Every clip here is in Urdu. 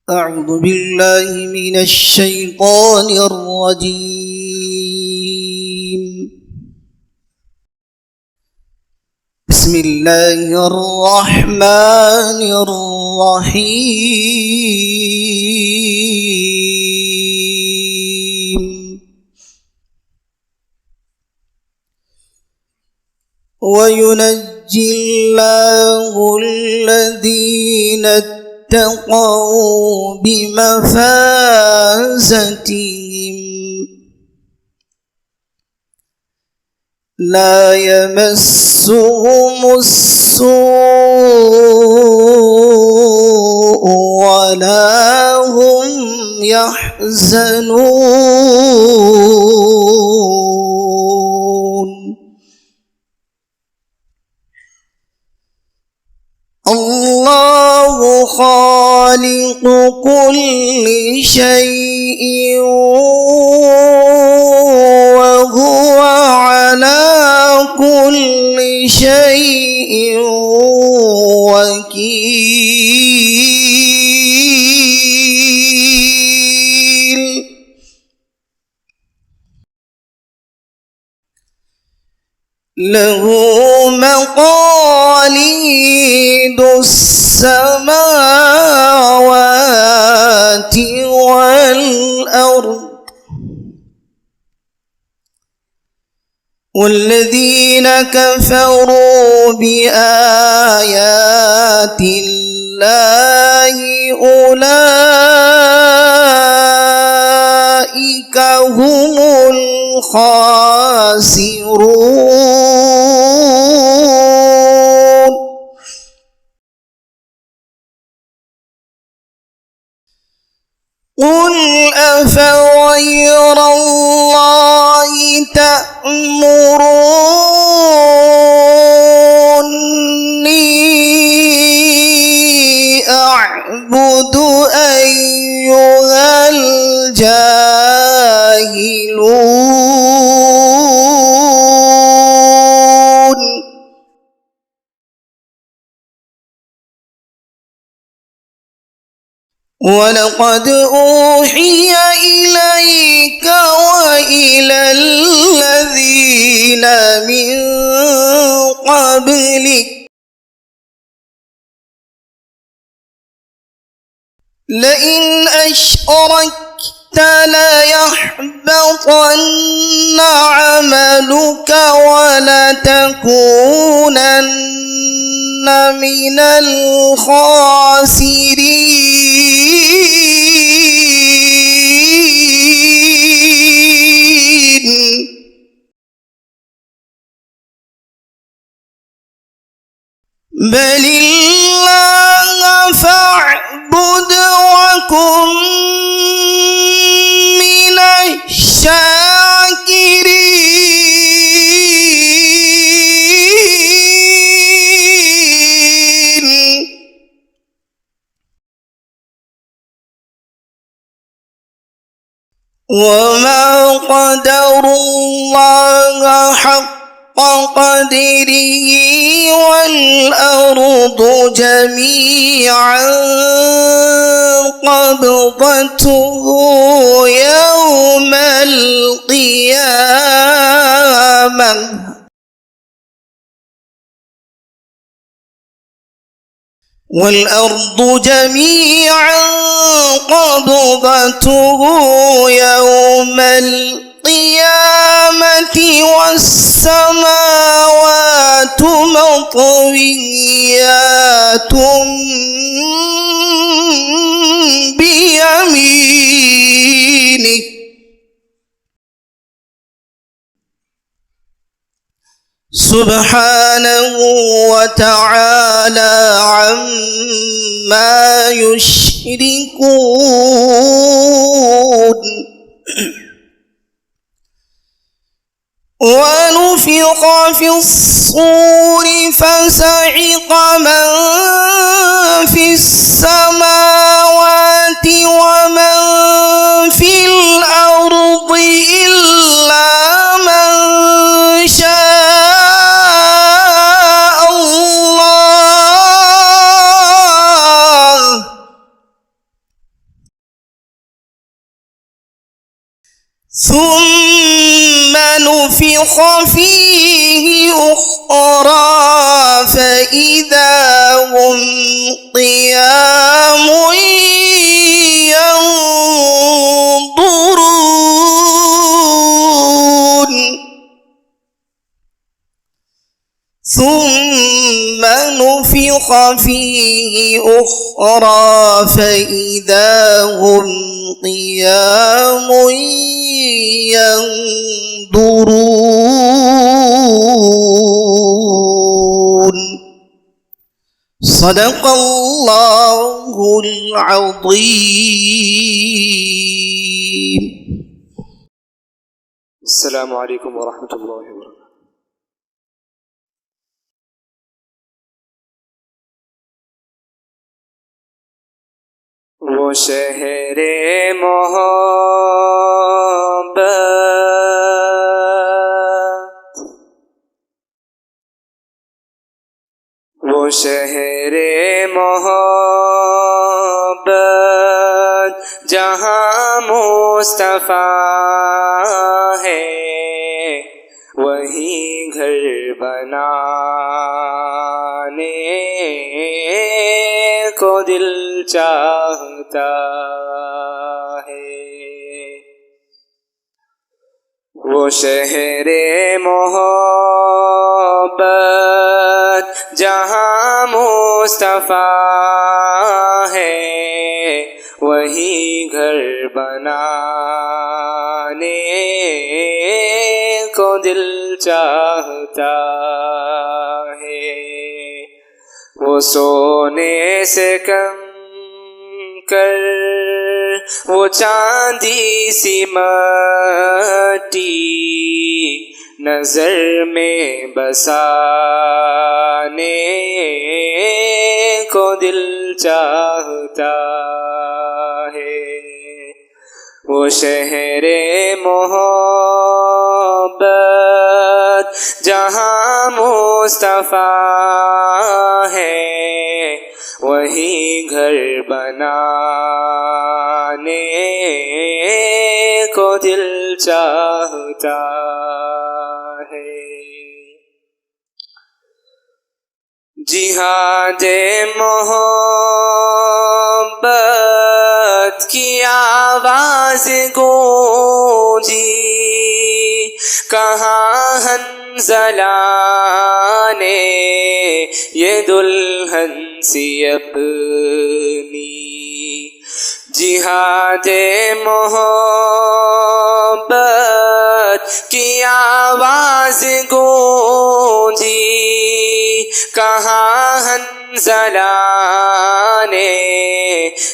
أعوذ بالله من الشيطان الرجيم. بسم الله الرحمن الرحيم. وينجي الله الذين اتقوا بمفازتهم لا يمسهم السوء ولا هم يحزنون. الله خالق كل شيء وهو على كل شيء وكيل. له مقاليد السماوات والأرض والذين كفروا بآيات الله أولئك هم الخاسرون. قل أفغير الله تأمروني أعبد أيها الجاهلون. ولقد أوحي إليك وإلى الذين من قبلك لئن أشركت ليحبطن عملك ولتكونن من الخاسرين. بل الله فاعبد وكن من الشاكرين. وما قدروا الله حق قدره والأرض جميعا قبضته يوم القيامة والأرض جميعا قبضته يوم القيامة والسماوات مطويات بيمينه سبحانه وتعالى عما يشركون. ونفخ في الصور فصعق من في السماوات ومن في الأرض إلا من شاء الله ثم نفخ فيه أخرى فإذا هم قيام ينظرون ثم نفخ فيه أخرى فإذا هم قيام ينظرون صدق الله العظيم. السلام علیکم ورحمۃ اللہ وبرکاتہ. وہ شہر محبت، وہ شہر محبت جہاں مصطفیٰ ہے، وہی گھر بنانے کو دل چاہتا ہے. وہ شہر محبت جہاں مصطفیٰ ہے، وہی گھر بنانے کو دل چاہتا ہے. وہ سونے سے کم کر وہ چاندی سی مٹی نظر میں بسانے کو دل چاہتا ہے. وہ شہر محبت جہاں مصطفیٰ ہے، وہی گھر بنانے کو دل چاہتا ہے. جہاد محبت کی آواز گونجی، کہاں حنظلہ نے یہ دلہن سی اپنی. جہاد محبت کی آواز گونجی، کہاں حنظلہ نے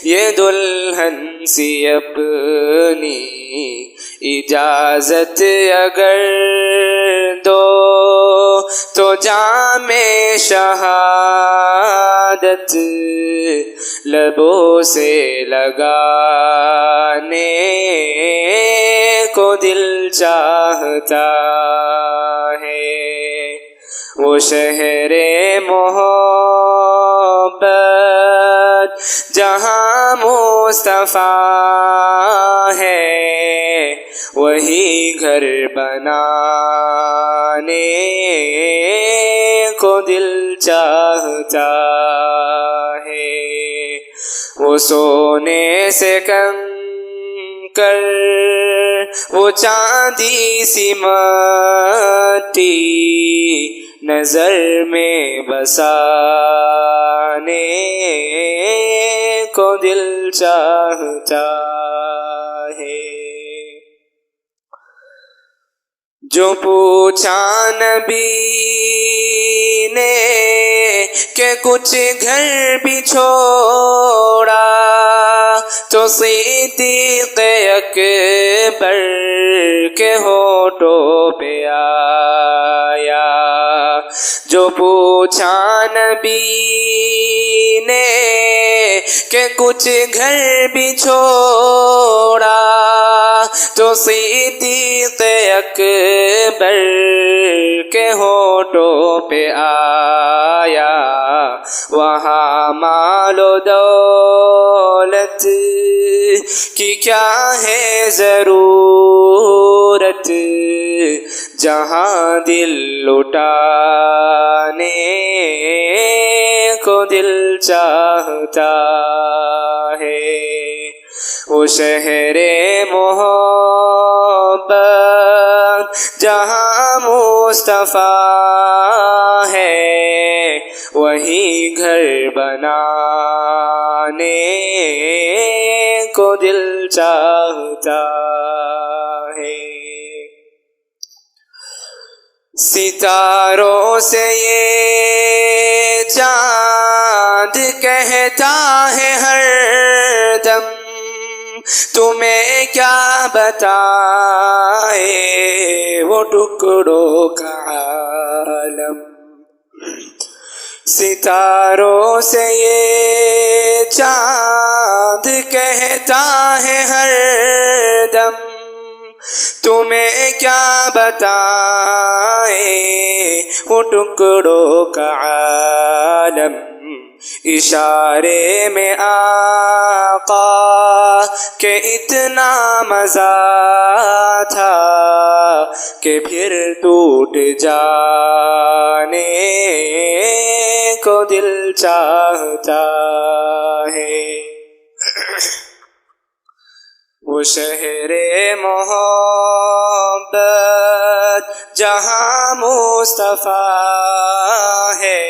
یہ دلہن سی اپنی. اجازت اگر دو تو جام شہادت لبوں سے لگانے کو دل چاہتا ہے. وہ شہر محبت جہاں مصطفیٰ ہے، وہی گھر بنانے کو دل چاہتا ہے. وہ سونے سے کم کر وہ چاندی سی مٹی نظر میں بسانے کو دل چاہتا ہے. جو پوچھا نبی نے کہ کچھ گھر بھی چھوڑا، تو صدیق اکبر کے ہونٹوں پہ آیا. جو پوچھا نبی نے کہ کچھ گھر بھی چھوڑا، تو صدیق اکبر کے ہونٹوں پہ آیا. وہاں مال و دولت کی کیا ہے ضرورت، جہاں دل لٹانے کو دل چاہتا ہے، وہ شہر محبت جہاں مصطفیٰ ہے، وہی گھر بنانے کو دل چاہتا ہے۔ ستاروں سے یہ چاند کہتا ہے ہر دم، تمہیں کیا بتائے وہ ٹکڑوں کا عالم۔ ستاروں سے یہ چاند کہتا ہے ہر دم، تمہیں کیا بتائے وہ ٹکڑوں کا عالم۔ اشارے میں آقا کہ اتنا مزہ تھا کہ پھر ٹوٹ جانے کو دل چاہتا ہے، وہ شہر محبت جہاں مصطفیٰ ہے،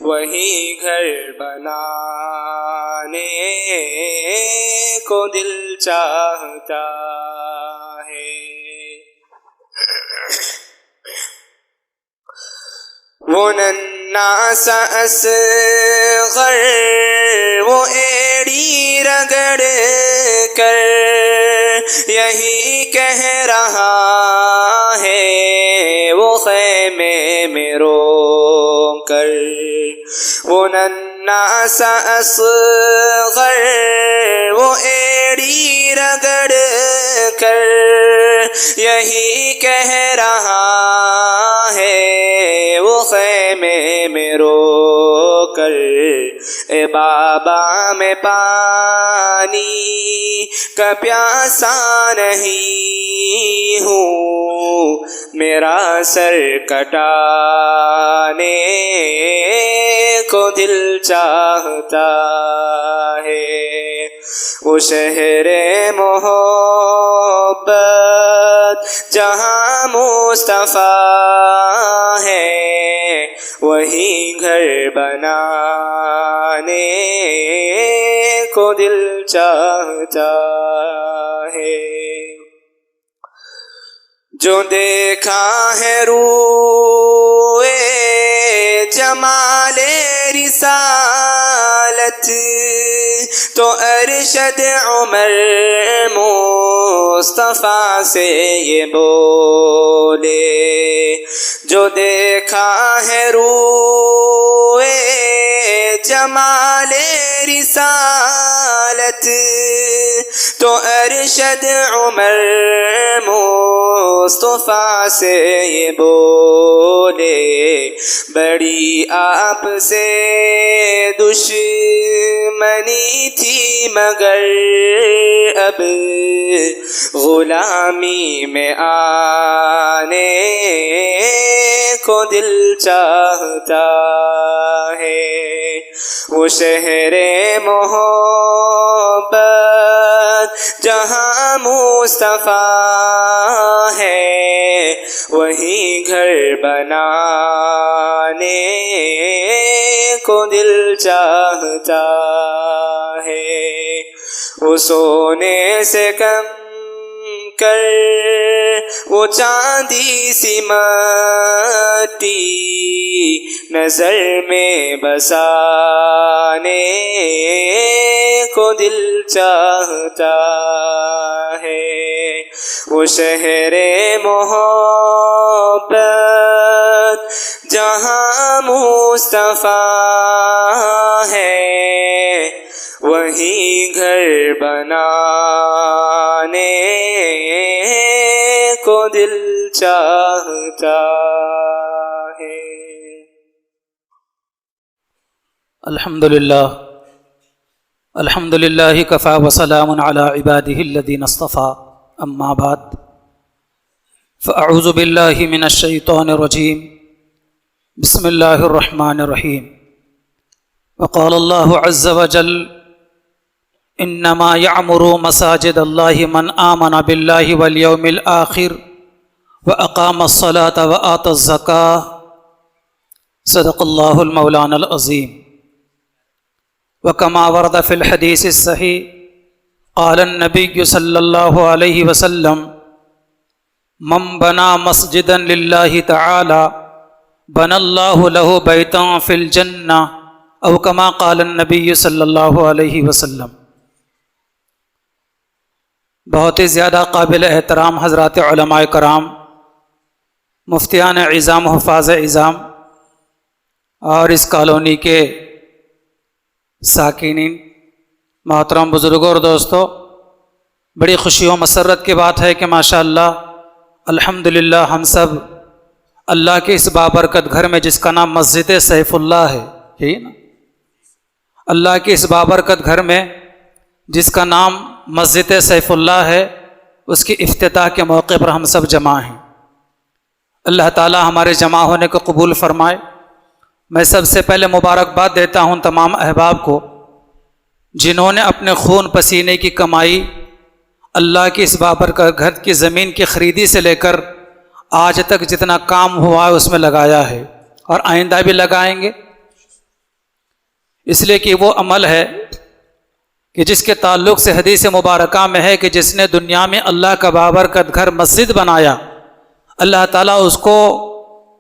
وہی گھر بنانے کو دل چاہتا ہے۔ وہ ننھا سا اصغر وہ ایڑی رگڑ کر یہی کہہ رہا ہے، وہ خیمے میں رو کر، وہ ننھا سا اصغر وہ ایڑی رگڑ کر یہی کہہ رہا ہے، وہ خیمے میں رو کر، اے بابا میں پانی کا پیاسا نہیں ہوں، میرا سر کٹانے کو دل چاہتا ہے، وہ شہر محبت جہاں مصطفیٰ ہے، وہی گھر بنانے کو دل چاہتا ہے۔ جو دیکھا ہے روئے جمال رسالت، تو ارشد عمر مصطفیٰ سے یہ بولے، جو دیکھا ہے روئے جمال رسالت، تو ارشد عمر مصطفیٰ سے یہ بولے، بڑی آپ سے دشمنی تھی مگر اب غلامی میں آنے کو دل چاہتا ہے، وہ شہر محبت جہاں مصطفیٰ ہے، وہی گھر بنانے کو دل چاہتا ہے، وہ سونے سے کم کر وہ چاندی سی مٹی نظر میں بسانے کو دل چاہتا ہے، وہ شہر محبت جہاں مصطفیٰ ہے، وہی گھر بنانے کو دل چاہتا ہے۔ الحمدللہ الحمد للہ کفا وسلام علی عباده الذین اصطفى اما بعد فاعوذ باللہ من الشیطان الرجیم بسم اللہ الرحمن الرحیم وقال اللہ عز وجل انما يعمر مساجد اللہ من آمن باللہ والیوم الآخر واقام الصلاة وآتى الزکاة صدق اللہ المولانا العظیم وكما ورد في الحديث الصحيح قال النبي صلى الله عليه وسلم من بنى مسجدا لله تعالى بنى الله له بيتا في الجنة أو كما قال النبي صلى الله عليه وسلم۔ بہت ہی زیادہ قابل احترام حضرات علماء کرام، مفتیان عظام، حفاظ عظام اور اس کالونی کے ساکینین، محترم بزرگوں اور دوستو، بڑی خوشی و مسرت کی بات ہے کہ ماشاءاللہ الحمدللہ ہم سب اللہ کے اس بابرکت گھر میں، جس کا نام مسجد سیف اللہ ہے، یہی نا، اللہ کے اس بابرکت گھر میں جس کا نام مسجد سیف اللہ ہے، اس کی افتتاح کے موقع پر ہم سب جمع ہیں۔ اللہ تعالی ہمارے جمع ہونے کو قبول فرمائے۔ میں سب سے پہلے مبارکباد دیتا ہوں تمام احباب کو جنہوں نے اپنے خون پسینے کی کمائی اللہ کی اس بابرکت گھر کی زمین کی خریدی سے لے کر آج تک جتنا کام ہوا ہے اس میں لگایا ہے، اور آئندہ بھی لگائیں گے، اس لیے کہ وہ عمل ہے کہ جس کے تعلق سے حدیث مبارکہ میں ہے کہ جس نے دنیا میں اللہ کا بابرکت گھر مسجد بنایا، اللہ تعالیٰ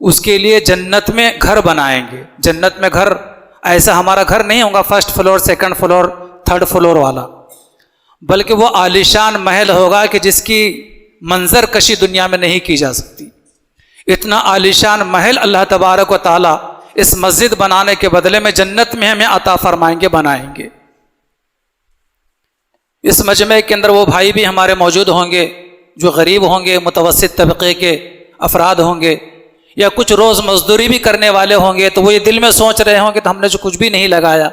اس کے لیے جنت میں گھر بنائیں گے۔ جنت میں گھر ایسا ہمارا گھر نہیں ہوگا first floor, second floor, third floor والا، بلکہ وہ عالیشان محل ہوگا کہ جس کی منظر کشی دنیا میں نہیں کی جا سکتی۔ اتنا عالیشان محل اللہ تبارک و تعالیٰ اس مسجد بنانے کے بدلے میں جنت میں ہمیں عطا فرمائیں گے، بنائیں گے۔ اس مجمع کے اندر وہ بھائی بھی ہمارے موجود ہوں گے جو غریب ہوں گے، متوسط طبقے کے افراد ہوں گے، یا کچھ روز مزدوری بھی کرنے والے ہوں گے، تو وہ یہ دل میں سوچ رہے ہوں کہ ہم نے جو کچھ بھی نہیں لگایا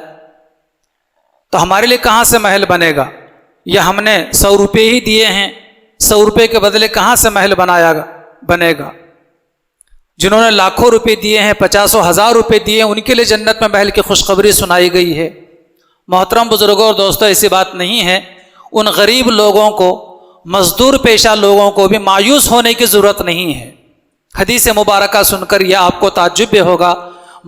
تو ہمارے لیے کہاں سے محل بنے گا، یا ہم نے 100 روپے ہی دیے ہیں، 100 روپے کے بدلے کہاں سے محل بنے گا۔ جنہوں نے لاکھوں روپے دیے ہیں، 50 و 1000 روپے دیے ہیں، ان کے لیے جنت میں محل کی خوشخبری سنائی گئی ہے۔ محترم بزرگوں اور دوستوں، ایسی بات نہیں ہے، ان غریب لوگوں کو، مزدور پیشہ لوگوں کو بھی مایوس ہونے کی ضرورت نہیں ہے۔ حدیث مبارکہ سن کر یہ آپ کو تعجب بھی ہوگا،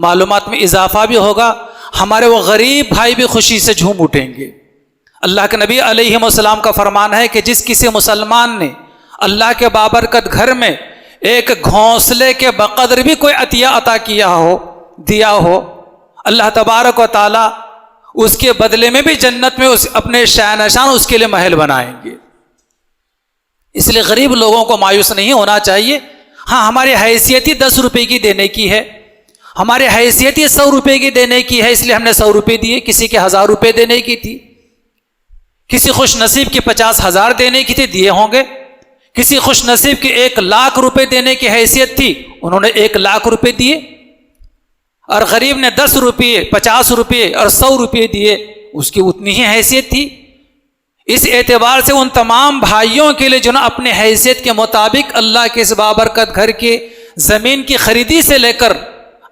معلومات میں اضافہ بھی ہوگا، ہمارے وہ غریب بھائی بھی خوشی سے جھوم اٹھیں گے۔ اللہ کے نبی علیہ السلام کا فرمان ہے کہ جس کسی مسلمان نے اللہ کے بابرکت گھر میں ایک گھونسلے کے بقدر بھی کوئی عطیہ عطا دیا ہو، اللہ تبارک و تعالی اس کے بدلے میں بھی جنت میں اپنے شاہ اس کے لیے محل بنائیں گے۔ اس لیے غریب لوگوں کو مایوس نہیں ہونا چاہیے۔ ہاں، ہماری حیثیت ہی 10 روپے کی دینے کی ہے، ہماری حیثیت ہی 100 روپے کی دینے کی ہے، اس لیے ہم نے 100 روپے دیے۔ کسی کے 1000 روپے دینے کی تھی، کسی خوش نصیب کی 50,000 دینے کی تھی، دیے ہوں گے۔ کسی خوش نصیب کی 1,00,000 روپے دینے کی حیثیت تھی، انہوں نے 1,00,000 روپے دیے، اور غریب نے 10 روپے، 50 روپے اور 100 روپے دیے، اس کی اتنی ہی حیثیت تھی۔ اس اعتبار سے ان تمام بھائیوں کے لیے جنہوں نے اپنے حیثیت کے مطابق اللہ کے اس بابرکت گھر کی زمین کی خریدی سے لے کر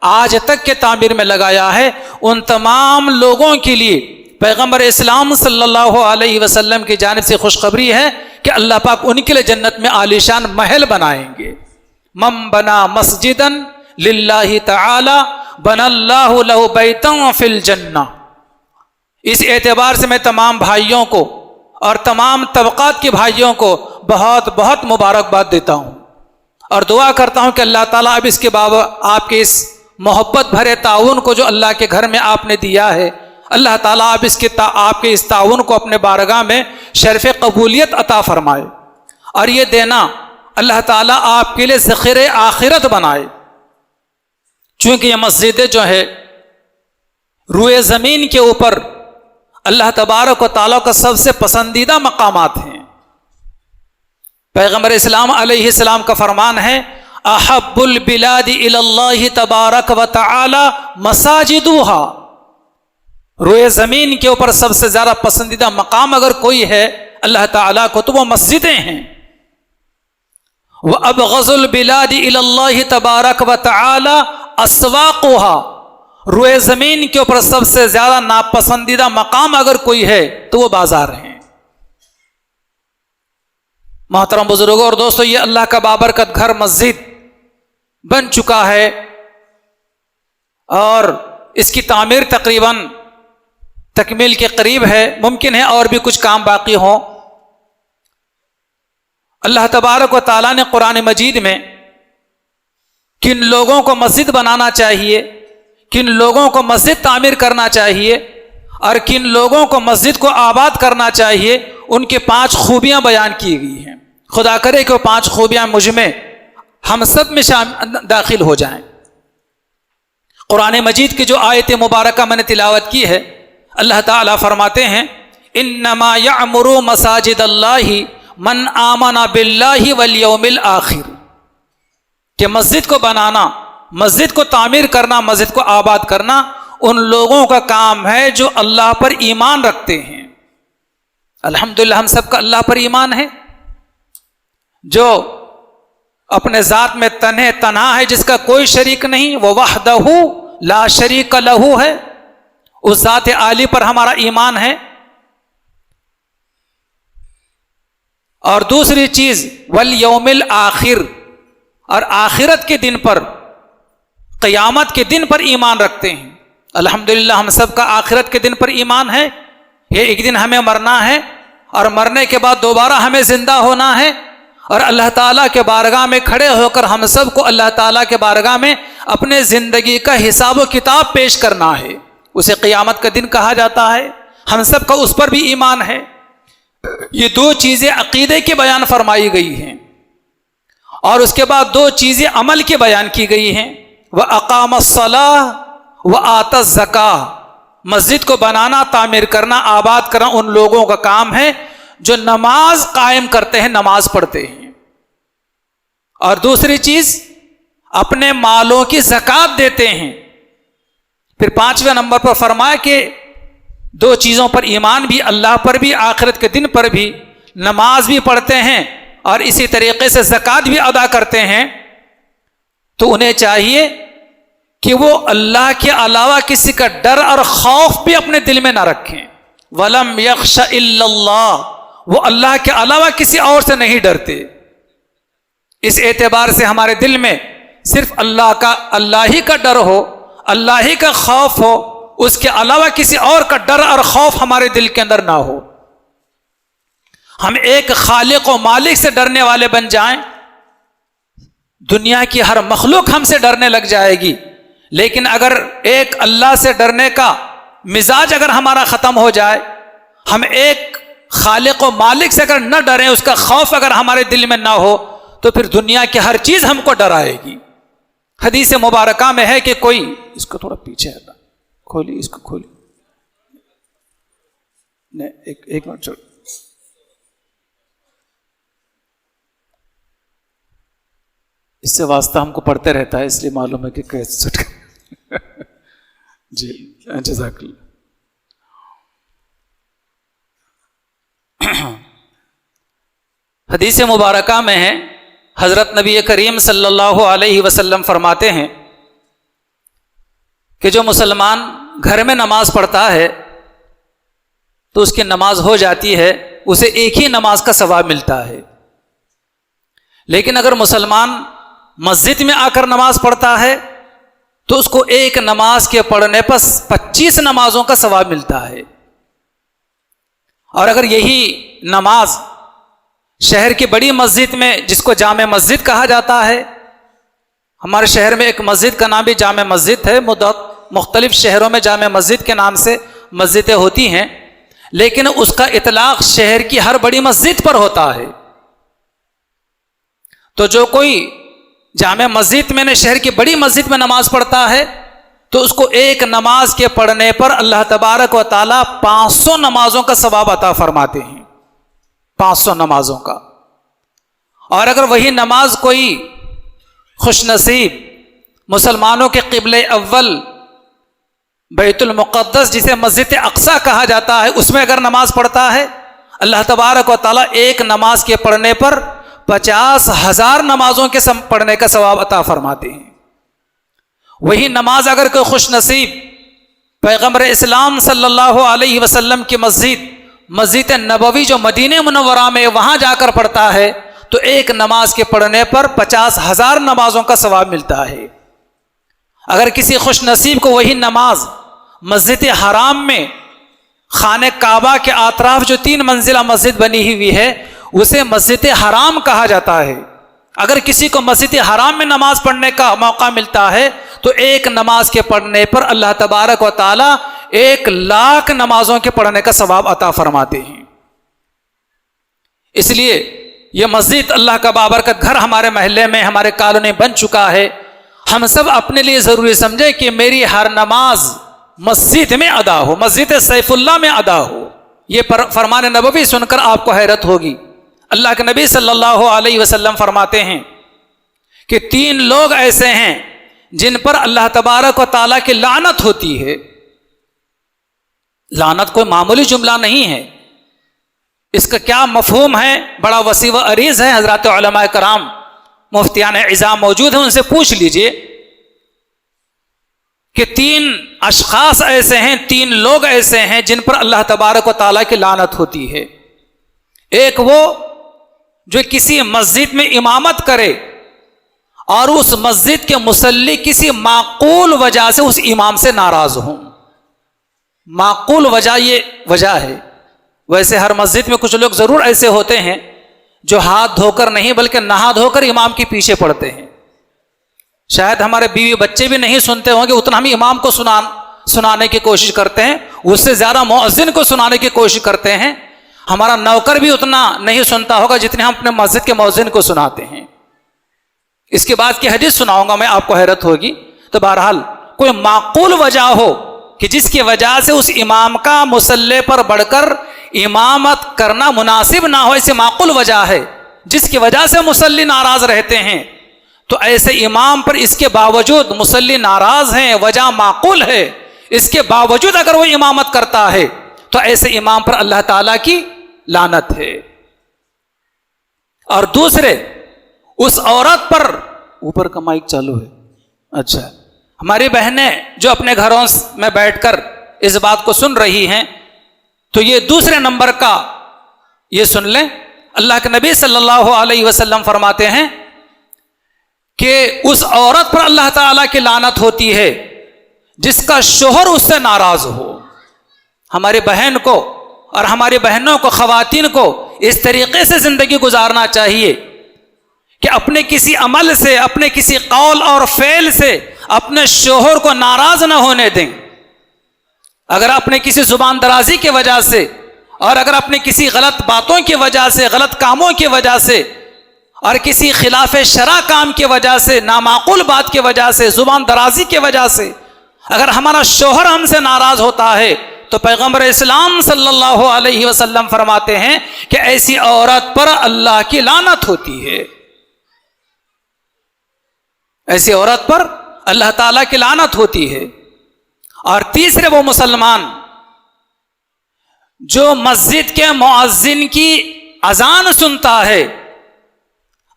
آج تک کے تعمیر میں لگایا ہے، ان تمام لوگوں کے لیے پیغمبر اسلام صلی اللہ علیہ وسلم کی جانب سے خوشخبری ہے کہ اللہ پاک ان کے لیے جنت میں عالیشان محل بنائیں گے۔ من بنا مسجدا للہ تعالی بنى اللہ لہ بیتا فی الجنہ۔ اس اعتبار سے میں تمام بھائیوں کو اور تمام طبقات کے بھائیوں کو بہت بہت مبارکباد دیتا ہوں، اور دعا کرتا ہوں کہ اللہ تعالیٰ اب اس کے آپ کے اس محبت بھرے تعاون کو جو اللہ کے گھر میں آپ نے دیا ہے، اللہ تعالیٰ اب آپ کے اس تعاون کو اپنے بارگاہ میں شرف قبولیت عطا فرمائے، اور یہ دینا اللہ تعالیٰ آپ کے لیے ذخیرہ آخرت بنائے۔ چونکہ یہ مسجدیں جو ہے روئے زمین کے اوپر اللہ تبارک و تعالیٰ کا سب سے پسندیدہ مقامات ہیں۔ پیغمبر اسلام علیہ السلام کا فرمان ہے، احب البلاد الی اللہ تبارک و تعالی مساجدها، روئے زمین کے اوپر سب سے زیادہ پسندیدہ مقام اگر کوئی ہے اللہ تعالیٰ کو تو وہ مسجدیں ہیں. وَأَبْغَضُ الْبِلَادِ إِلَى اللَّهِ تَبَارَكَ وَتَعَالَى أَسْوَاقُهَا، روئے زمین کے اوپر سب سے زیادہ ناپسندیدہ مقام اگر کوئی ہے تو وہ بازار ہیں. محترم بزرگوں اور دوستو، یہ اللہ کا بابرکت گھر مسجد بن چکا ہے اور اس کی تعمیر تقریباً تکمیل کے قریب ہے. ممکن ہے اور بھی کچھ کام باقی ہوں. اللہ تبارک و تعالیٰ نے قرآن مجید میں کن لوگوں کو مسجد بنانا چاہیے، کن لوگوں کو مسجد تعمیر کرنا چاہیے اور کن لوگوں کو مسجد کو آباد کرنا چاہیے، ان کے 5 خوبیاں بیان کی گئی ہیں. خدا کرے کہ وہ 5 خوبیاں مجھ میں ہم سب میں داخل ہو جائیں. قرآن مجید کی جو آیت مبارکہ میں نے تلاوت کی ہے، اللہ تعالیٰ فرماتے ہیں انما یعمر مساجد اللہ من آمن باللہ والیوم الآخر، کہ مسجد کو بنانا، مسجد کو تعمیر کرنا، مسجد کو آباد کرنا ان لوگوں کا کام ہے جو اللہ پر ایمان رکھتے ہیں. الحمدللہ ہم سب کا اللہ پر ایمان ہے، جو اپنے ذات میں تنہا ہے، جس کا کوئی شریک نہیں، وہ وحدہ لا شریک لہ ہے، اس ذات عالی پر ہمارا ایمان ہے. اور دوسری چیز والیوم الآخر، اور آخرت کے دن پر، قیامت کے دن پر ایمان رکھتے ہیں. الحمدللہ ہم سب کا آخرت کے دن پر ایمان ہے. یہ ایک دن ہمیں مرنا ہے اور مرنے کے بعد دوبارہ ہمیں زندہ ہونا ہے اور اللہ تعالیٰ کے بارگاہ میں کھڑے ہو کر ہم سب کو اللہ تعالیٰ کے بارگاہ میں اپنے زندگی کا حساب و کتاب پیش کرنا ہے. اسے قیامت کا دن کہا جاتا ہے. ہم سب کا اس پر بھی ایمان ہے. یہ 2 چیزیں عقیدے کی بیان فرمائی گئی ہیں اور اس کے بعد 2 چیزیں عمل کی بیان کی گئی ہیں. وَأَقَامَ الصَّلَاةَ وَآتَى الزَّكَاةَ، مسجد کو بنانا، تعمیر کرنا، آباد کرنا ان لوگوں کا کام ہے جو نماز قائم کرتے ہیں، نماز پڑھتے ہیں. اور دوسری چیز اپنے مالوں کی زکوٰۃ دیتے ہیں. پھر 5ویں نمبر پر فرمایا کہ 2 چیزوں پر ایمان بھی، اللہ پر بھی، آخرت کے دن پر بھی، نماز بھی پڑھتے ہیں اور اسی طریقے سے زکوٰۃ بھی ادا کرتے ہیں. تو انہیں چاہیے کہ وہ اللہ کے علاوہ کسی کا ڈر اور خوف بھی اپنے دل میں نہ رکھیں. وَلَمْ يَخْشَ إِلَّا اللَّهُ، وہ اللہ کے علاوہ کسی اور سے نہیں ڈرتے. اس اعتبار سے ہمارے دل میں صرف اللہ ہی کا ڈر ہو، اللہ ہی کا خوف ہو، اس کے علاوہ کسی اور کا ڈر اور خوف ہمارے دل کے اندر نہ ہو. ہم ایک خالق و مالک سے ڈرنے والے بن جائیں، دنیا کی ہر مخلوق ہم سے ڈرنے لگ جائے گی. لیکن اگر ایک اللہ سے ڈرنے کا مزاج اگر ہمارا ختم ہو جائے، ہم ایک خالق و مالک سے اگر نہ ڈریں، اس کا خوف اگر ہمارے دل میں نہ ہو، تو پھر دنیا کی ہر چیز ہم کو ڈرائے گی. حدیث مبارکہ میں ہے کہ کوئی، اس کو تھوڑا پیچھے ہٹا، کھولی، اس کو کھولی، نہیں ایک منٹ چھوڑ. اس سے واسطہ ہم کو پڑھتے رہتا ہے، اس لیے معلوم ہے کہ کیسے چھٹ جی جزاک اللہ. حدیث مبارکہ میں ہے، حضرت نبی کریم صلی اللہ علیہ وسلم فرماتے ہیں کہ جو مسلمان گھر میں نماز پڑھتا ہے تو اس کی نماز ہو جاتی ہے، اسے ایک ہی نماز کا ثواب ملتا ہے. لیکن اگر مسلمان مسجد میں آ کر نماز پڑھتا ہے تو اس کو ایک نماز کے پڑھنے پر 25 نمازوں کا ثواب ملتا ہے. اور اگر یہی نماز شہر کی بڑی مسجد میں، جس کو جامع مسجد کہا جاتا ہے، ہمارے شہر میں ایک مسجد کا نام بھی جامع مسجد ہے، مختلف شہروں میں جامع مسجد کے نام سے مسجدیں ہوتی ہیں، لیکن اس کا اطلاق شہر کی ہر بڑی مسجد پر ہوتا ہے. تو جو کوئی جامع مسجد میں نے شہر کی بڑی مسجد میں نماز پڑھتا ہے تو اس کو ایک نماز کے پڑھنے پر اللہ تبارک و تعالیٰ 500 نمازوں کا ثواب عطا فرماتے ہیں، 500 نمازوں کا. اور اگر وہی نماز کوئی خوش نصیب مسلمانوں کے قبلہ اول بیت المقدس جسے مسجد اقصی کہا جاتا ہے، اس میں اگر نماز پڑھتا ہے، اللہ تبارک و تعالیٰ ایک نماز کے پڑھنے پر 50,000 نمازوں کے پڑھنے کا ثواب عطا فرماتے ہیں۔ وہی نماز اگر کوئی خوش نصیب پیغمبر اسلام صلی اللہ علیہ وسلم کی مسجد نبوی جو مدینہ منورہ میں وہاں جا کر پڑھتا ہے تو ایک نماز کے پڑھنے پر 50,000 نمازوں کا ثواب ملتا ہے۔ اگر کسی خوش نصیب کو وہی نماز مسجد حرام میں خانہ کعبہ کے اطراف جو 3 منزلہ مسجد بنی ہوئی ہے اسے مسجد حرام کہا جاتا ہے، اگر کسی کو مسجد حرام میں نماز پڑھنے کا موقع ملتا ہے تو ایک نماز کے پڑھنے پر اللہ تبارک و تعالی 1,00,000 نمازوں کے پڑھنے کا ثواب عطا فرماتے ہیں۔ اس لیے یہ مسجد اللہ کا بابرکت گھر ہمارے محلے میں ہمارے کالونی بن چکا ہے، ہم سب اپنے لیے ضروری سمجھے کہ میری ہر نماز مسجد میں ادا ہو، مسجد سیف اللہ میں ادا ہو۔ یہ فرمان نبوی سن کر آپ کو حیرت ہوگی۔ اللہ کے نبی صلی اللہ علیہ وسلم فرماتے ہیں کہ 3 لوگ ایسے ہیں جن پر اللہ تبارک و تعالیٰ کی لعنت ہوتی ہے۔ لعنت کوئی معمولی جملہ نہیں ہے، اس کا کیا مفہوم ہے بڑا وسیع و عریض ہے۔ حضرات علماء کرام مفتیان عظام موجود ہیں، ان سے پوچھ لیجئے کہ 3 اشخاص ایسے ہیں، 3 لوگ ایسے ہیں جن پر اللہ تبارک و تعالیٰ کی لعنت ہوتی ہے۔ ایک وہ جو کسی مسجد میں امامت کرے اور اس مسجد کے مصلی کسی معقول وجہ سے اس امام سے ناراض ہوں۔ معقول وجہ یہ وجہ ہے، ویسے ہر مسجد میں کچھ لوگ ضرور ایسے ہوتے ہیں جو ہاتھ دھو کر نہیں بلکہ نہا دھو کر امام کے پیچھے پڑتے ہیں۔ شاید ہمارے بیوی بچے بھی نہیں سنتے ہوں گے، اتنا ہم امام کو سنانے کی کوشش کرتے ہیں، اس سے زیادہ مؤذن کو سنانے کی کوشش کرتے ہیں۔ ہمارا نوکر بھی اتنا نہیں سنتا ہوگا جتنے ہم اپنے مسجد کے مؤذن کو سناتے ہیں۔ اس کے بعد کی حدیث سناؤں گا میں، آپ کو حیرت ہوگی۔ تو بہرحال کوئی معقول وجہ ہو کہ جس کی وجہ سے اس امام کا مصلی پر بڑھ کر امامت کرنا مناسب نہ ہو، ایسی معقول وجہ ہے جس کی وجہ سے مصلی ناراض رہتے ہیں، تو ایسے امام پر اس کے باوجود مصلی ناراض ہیں، وجہ معقول ہے، اس کے باوجود اگر وہ امامت کرتا ہے تو ایسے امام پر اللہ تعالیٰ کی لعنت ہے۔ اور دوسرے اس عورت پر، اوپر کا مائک چالو ہے، اچھا، ہماری بہنیں جو اپنے گھروں میں بیٹھ کر اس بات کو سن رہی ہیں تو یہ دوسرے نمبر کا یہ سن لیں، اللہ کے نبی صلی اللہ علیہ وسلم فرماتے ہیں کہ اس عورت پر اللہ تعالیٰ کی لعنت ہوتی ہے جس کا شوہر اس سے ناراض ہو۔ ہماری بہن کو اور ہماری بہنوں کو، خواتین کو اس طریقے سے زندگی گزارنا چاہیے کہ اپنے کسی عمل سے، اپنے کسی قول اور فعل سے اپنے شوہر کو ناراض نہ ہونے دیں۔ اگر اپنے کسی زبان درازی کی وجہ سے اور اگر اپنے کسی غلط باتوں کی وجہ سے، غلط کاموں کی وجہ سے اور کسی خلاف شرع کام کی وجہ سے، نامعقول بات کی وجہ سے، زبان درازی کی وجہ سے اگر ہمارا شوہر ہم سے ناراض ہوتا ہے تو پیغمبر اسلام صلی اللہ علیہ وسلم فرماتے ہیں کہ ایسی عورت پر اللہ کی لعنت ہوتی ہے، ایسی عورت پر اللہ تعالیٰ کی لعنت ہوتی ہے۔ اور تیسرے وہ مسلمان جو مسجد کے مؤذن کی اذان سنتا ہے،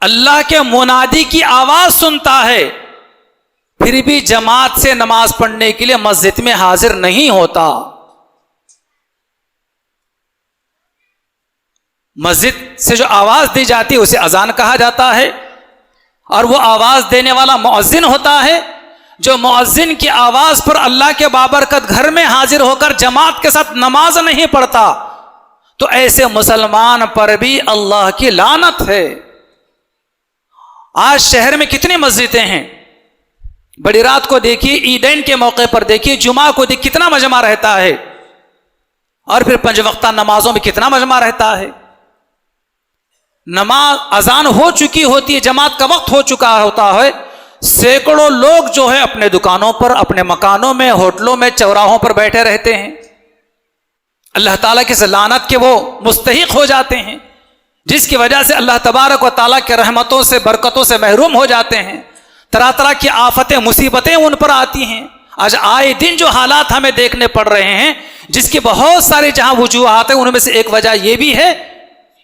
اللہ کے منادی کی آواز سنتا ہے، پھر بھی جماعت سے نماز پڑھنے کے لیے مسجد میں حاضر نہیں ہوتا۔ مسجد سے جو آواز دی جاتی ہے اسے اذان کہا جاتا ہے، اور وہ آواز دینے والا مؤذن ہوتا ہے۔ جو مؤذن کی آواز پر اللہ کے بابرکت گھر میں حاضر ہو کر جماعت کے ساتھ نماز نہیں پڑھتا تو ایسے مسلمان پر بھی اللہ کی لعنت ہے۔ آج شہر میں کتنی مسجدیں ہیں، بڑی رات کو دیکھیے، عیدین کے موقع پر دیکھیے، جمعہ کو دیکھیے کتنا مجمع رہتا ہے، اور پھر 5 وقتہ نمازوں میں کتنا مجمع رہتا ہے۔ نماز اذان ہو چکی ہوتی ہے، جماعت کا وقت ہو چکا ہوتا ہے، سینکڑوں لوگ جو ہے اپنے دکانوں پر، اپنے مکانوں میں، ہوٹلوں میں، چوراہوں پر بیٹھے رہتے ہیں۔ اللہ تعالیٰ کی لعنت کے وہ مستحق ہو جاتے ہیں، جس کی وجہ سے اللہ تبارک و تعالیٰ کے رحمتوں سے، برکتوں سے محروم ہو جاتے ہیں۔ طرح طرح کی آفتیں، مصیبتیں ان پر آتی ہیں۔ آج آئے دن جو حالات ہمیں دیکھنے پڑ رہے ہیں، جس کی بہت ساری جہاں وجوہات ہیں، ان میں سے ایک وجہ یہ بھی ہے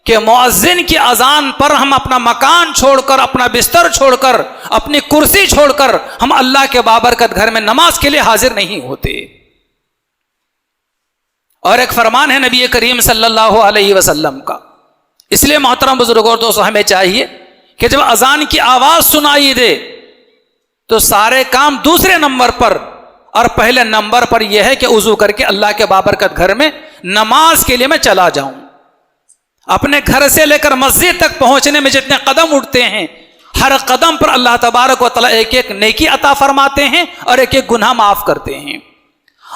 کہ مؤذن کی اذان پر ہم اپنا مکان چھوڑ کر، اپنا بستر چھوڑ کر، اپنی کرسی چھوڑ کر ہم اللہ کے بابرکت گھر میں نماز کے لیے حاضر نہیں ہوتے۔ اور ایک فرمان ہے نبی کریم صلی اللہ علیہ وسلم کا۔ اس لیے محترم بزرگوں اور دوستوں، ہمیں چاہیے کہ جب اذان کی آواز سنائی دے تو سارے کام دوسرے نمبر پر، اور پہلے نمبر پر یہ ہے کہ وضو کر کے اللہ کے بابرکت گھر میں نماز کے لیے میں چلا جاؤں۔ اپنے گھر سے لے کر مسجد تک پہنچنے میں جتنے قدم اٹھتے ہیں، ہر قدم پر اللہ تبارک و تعالیٰ ایک ایک نیکی عطا فرماتے ہیں اور ایک ایک گناہ معاف کرتے ہیں۔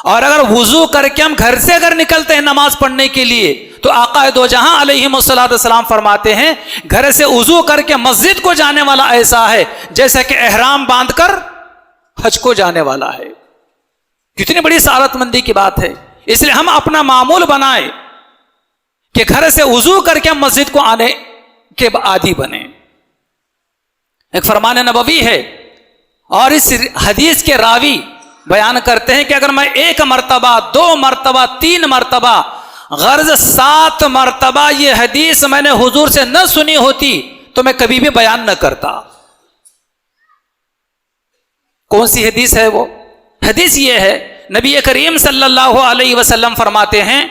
اور اگر وضو کر کے ہم گھر سے اگر نکلتے ہیں نماز پڑھنے کے لیے، تو آقا دو جہاں علیہ السلام فرماتے ہیں گھر سے وضو کر کے مسجد کو جانے والا ایسا ہے جیسا کہ احرام باندھ کر حج کو جانے والا ہے۔ کتنی بڑی سعادت مندی کی بات ہے۔ اس لیے ہم اپنا معمول بنائیں کہ گھر سے وضو کر کے ہم مسجد کو آنے کے عادی بنے۔ ایک فرمان نبوی ہے، اور اس حدیث کے راوی بیان کرتے ہیں کہ اگر میں 1 مرتبہ 2 مرتبہ 3 مرتبہ غرض 7 مرتبہ یہ حدیث میں نے حضور سے نہ سنی ہوتی تو میں کبھی بھی بیان نہ کرتا۔ کون سی حدیث ہے وہ؟ حدیث یہ ہے، نبی کریم صلی اللہ علیہ وسلم فرماتے ہیں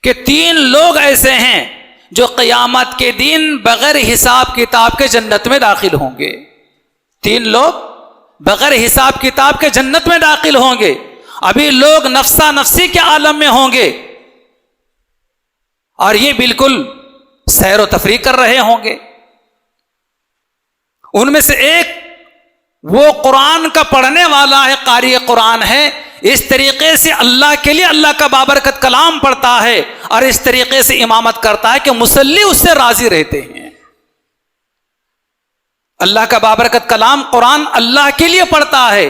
کہ 3 لوگ ایسے ہیں جو قیامت کے دن بغیر حساب کتاب کے جنت میں داخل ہوں گے۔ 3 لوگ بغیر حساب کتاب کے جنت میں داخل ہوں گے۔ ابھی لوگ نفسا نفسی کے عالم میں ہوں گے اور یہ بالکل سیر و تفریح کر رہے ہوں گے۔ ان میں سے ایک وہ قرآن کا پڑھنے والا ہے، قاری قرآن ہے، اس طریقے سے اللہ کے لیے اللہ کا بابرکت کلام پڑھتا ہے اور اس طریقے سے امامت کرتا ہے کہ مصلی اس سے راضی رہتے ہیں۔ اللہ کا بابرکت کلام قرآن اللہ کے لیے پڑھتا ہے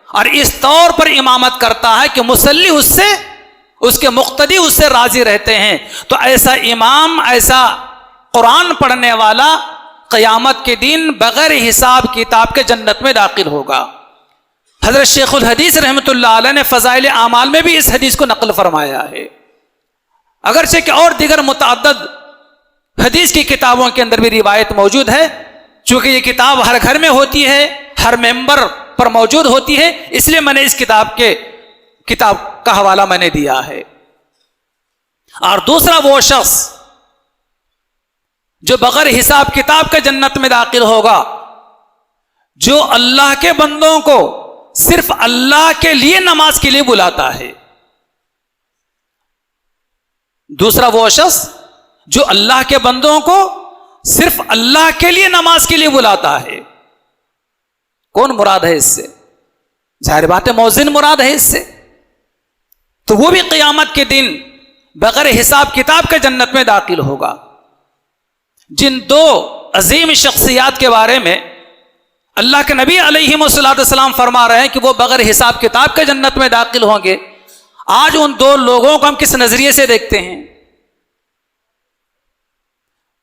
اور اس طور پر امامت کرتا ہے کہ مصلی اس سے، اس کے مقتدی اس سے راضی رہتے ہیں۔ تو ایسا امام، ایسا قرآن پڑھنے والا قیامت کے دن بغیر حساب کتاب کے جنت میں داخل ہوگا۔ حضرت شیخ الحدیث رحمۃ اللہ علیہ نے فضائل اعمال میں بھی اس حدیث کو نقل فرمایا ہے، اگرچہ کہ اور دیگر متعدد حدیث کی کتابوں کے اندر بھی روایت موجود ہے۔ چونکہ یہ کتاب ہر گھر میں ہوتی ہے، ہر ممبر پر موجود ہوتی ہے، اس لیے میں نے اس کتاب کا حوالہ میں نے دیا ہے۔ اور دوسرا وہ شخص جو بغیر حساب کتاب کے جنت میں داخل ہوگا، جو اللہ کے بندوں کو صرف اللہ کے لیے نماز کے لیے بلاتا ہے۔ دوسرا وہ شخص جو اللہ کے بندوں کو صرف اللہ کے لیے نماز کے لیے بلاتا ہے۔ کون مراد ہے اس سے؟ ظاہر بات ہے مؤذن مراد ہے اس سے۔ تو وہ بھی قیامت کے دن بغیر حساب کتاب کے جنت میں داخل ہوگا۔ جن 2 عظیم شخصیات کے بارے میں اللہ کے نبی علیہ السلام فرما رہے ہیں کہ وہ بغیر حساب کتاب کے جنت میں داخل ہوں گے، آج ان 2 لوگوں کو ہم کس نظریے سے دیکھتے ہیں؟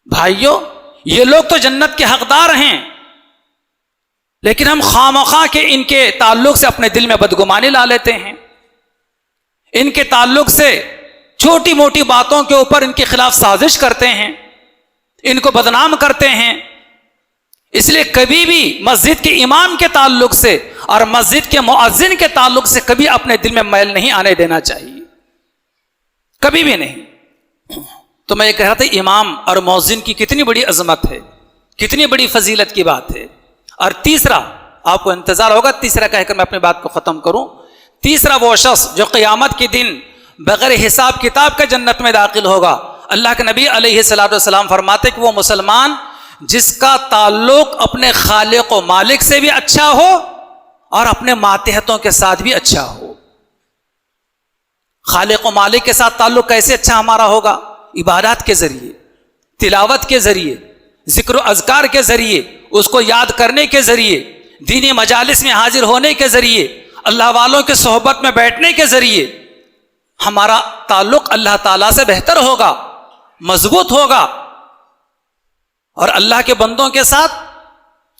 بھائیو، یہ لوگ تو جنت کے حقدار ہیں، لیکن ہم خواہ کے ان کے تعلق سے اپنے دل میں بدگمانی لا لیتے ہیں، ان کے تعلق سے چھوٹی موٹی باتوں کے اوپر ان کے خلاف سازش کرتے ہیں، ان کو بدنام کرتے ہیں۔ اس لیے کبھی بھی مسجد کے امام کے تعلق سے اور مسجد کے مؤذن کے تعلق سے کبھی اپنے دل میں میل نہیں آنے دینا چاہیے، کبھی بھی نہیں۔ تو میں یہ کہہ رہا تھا امام اور مؤذن کی کتنی بڑی عظمت ہے، کتنی بڑی فضیلت کی بات ہے۔ اور تیسرا، آپ کو انتظار ہوگا تیسرا کہہ کر میں اپنی بات کو ختم کروں، تیسرا وہ شخص جو قیامت کے دن بغیر حساب کتاب کے جنت میں داخل ہوگا، اللہ کے نبی علیہ السلام فرماتے کہ وہ مسلمان جس کا تعلق اپنے خالق و مالک سے بھی اچھا ہو اور اپنے ماتحتوں کے ساتھ بھی اچھا ہو۔ خالق و مالک کے ساتھ تعلق کیسے اچھا ہمارا ہوگا؟ عبادات کے ذریعے، تلاوت کے ذریعے، ذکر و اذکار کے ذریعے، اس کو یاد کرنے کے ذریعے، دینی مجالس میں حاضر ہونے کے ذریعے، اللہ والوں کے صحبت میں بیٹھنے کے ذریعے ہمارا تعلق اللہ تعالیٰ سے بہتر ہوگا، مضبوط ہوگا، اور اللہ کے بندوں کے ساتھ